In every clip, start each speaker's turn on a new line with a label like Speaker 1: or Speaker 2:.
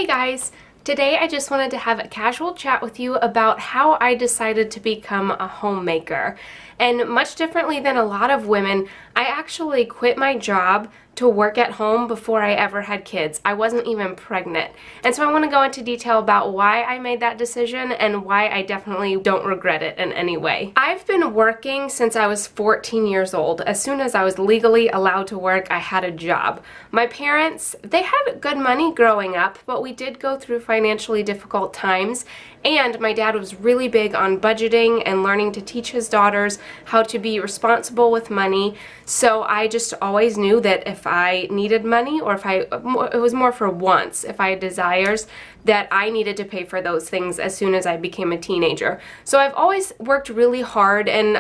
Speaker 1: Hey guys! Today I just wanted to have a casual chat with you about how I decided to become a homemaker. And much differently than a lot of women, I actually quit my job to work at home before I ever had kids. I wasn't even pregnant. And so I want to go into detail about why I made that decision and why I definitely don't regret it in any way. I've been working since I was 14 years old. As soon as I was legally allowed to work, I had a job. My parents, they had good money growing up, but we did go through financially difficult times, and my dad was really big on budgeting and learning to teach his daughters how to be responsible with money. So I just always knew that if I needed money, or it was more for wants, if I had desires, that I needed to pay for those things as soon as I became a teenager. So I've always worked really hard, and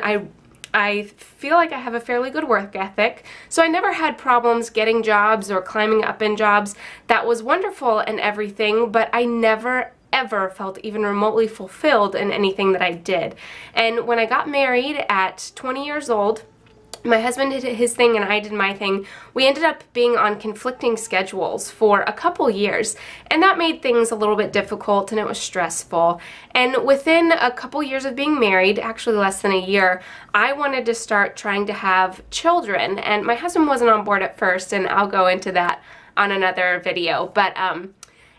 Speaker 1: I feel like I have a fairly good work ethic, so I never had problems getting jobs or climbing up in jobs. That was wonderful and everything, but I never ever felt even remotely fulfilled in anything that I did. And when I got married at 20 years old, my husband did his thing and I did my thing. We ended up being on conflicting schedules for a couple years, and that made things a little bit difficult and it was stressful. And within a couple years of being married, actually less than a year, I wanted to start trying to have children, and my husband wasn't on board at first, and I'll go into that on another video. But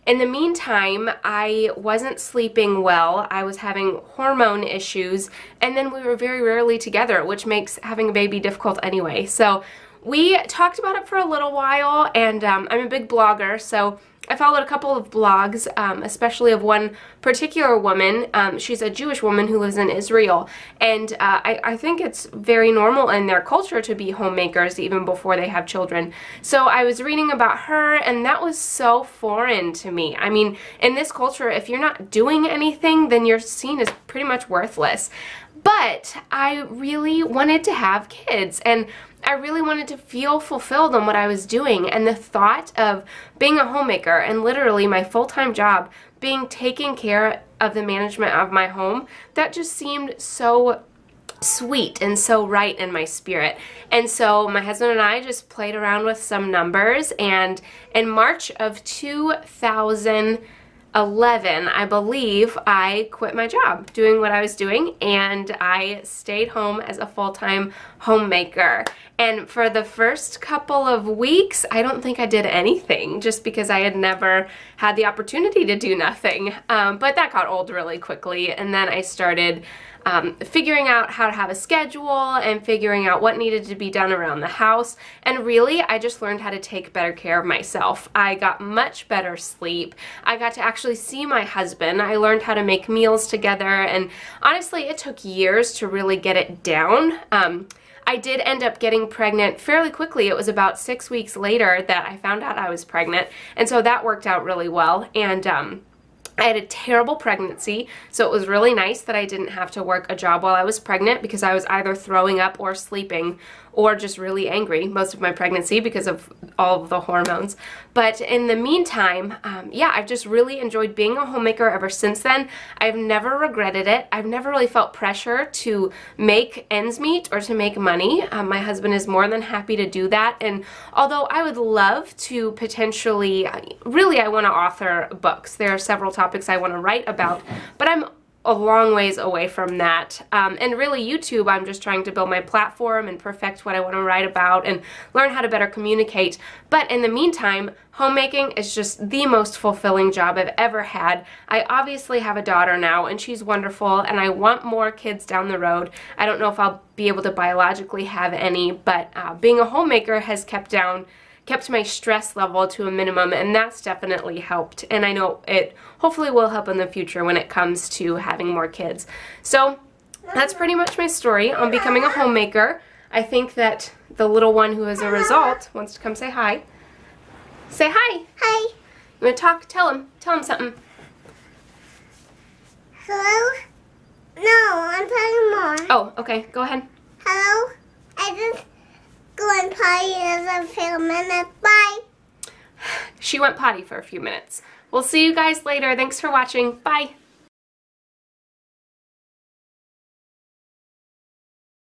Speaker 1: in the meantime, I wasn't sleeping well, I was having hormone issues, and then we were very rarely together, which makes having a baby difficult anyway. So we talked about it for a little while, and I'm a big blogger, so I followed a couple of blogs, especially of one particular woman. She's a Jewish woman who lives in Israel, and I think it's very normal in their culture to be homemakers even before they have children. So I was reading about her, and that was so foreign to me. I mean, in this culture, if you're not doing anything, then you're seen as pretty much worthless. But I really wanted to have kids, and I really wanted to feel fulfilled on what I was doing, and the thought of being a homemaker and literally my full-time job being taking care of the management of my home, that just seemed so sweet and so right in my spirit. And so my husband and I just played around with some numbers, and in March of 2011, I believe, I quit my job doing what I was doing, and I stayed home as a full-time homemaker. And for the first couple of weeks, I don't think I did anything, just because I had never had the opportunity to do nothing. But that got old really quickly, and then I started figuring out how to have a schedule and figuring out what needed to be done around the house. And really, I just learned how to take better care of myself. I got much better sleep. I got to actually see my husband. I learned how to make meals together, and honestly, it took years to really get it down. I did end up getting pregnant fairly quickly. It was about 6 weeks later that I found out I was pregnant, and so that worked out really well. And I had a terrible pregnancy, so it was really nice that I didn't have to work a job while I was pregnant, because I was either throwing up or sleeping or just really angry most of my pregnancy because of all of the hormones. But in the meantime, yeah, I've just really enjoyed being a homemaker ever since then. I've never regretted it. I've never really felt pressure to make ends meet or to make money. My husband is more than happy to do that, and although I would love to potentially, really I want to author books. There are several topics I want to write about, but I'm a long ways away from that. And really YouTube, I'm just trying to build my platform and perfect what I want to write about and learn how to better communicate. But in the meantime, homemaking is just the most fulfilling job I've ever had. I obviously have a daughter now, and she's wonderful, and I want more kids down the road. I don't know if I'll be able to biologically have any, but being a homemaker has kept my stress level to a minimum, and that's definitely helped. And I know it hopefully will help in the future when it comes to having more kids. So that's pretty much my story on becoming a homemaker. I think that the little one who as a result wants to come say hi. Say hi. Hi. You want to talk? Tell him something.
Speaker 2: Hello? No, I'm playing more.
Speaker 1: Oh, okay. Go ahead.
Speaker 2: Hello? I just go and potty in a few minutes. Bye.
Speaker 1: She went potty for a few minutes. We'll see you guys later. Thanks for watching. Bye.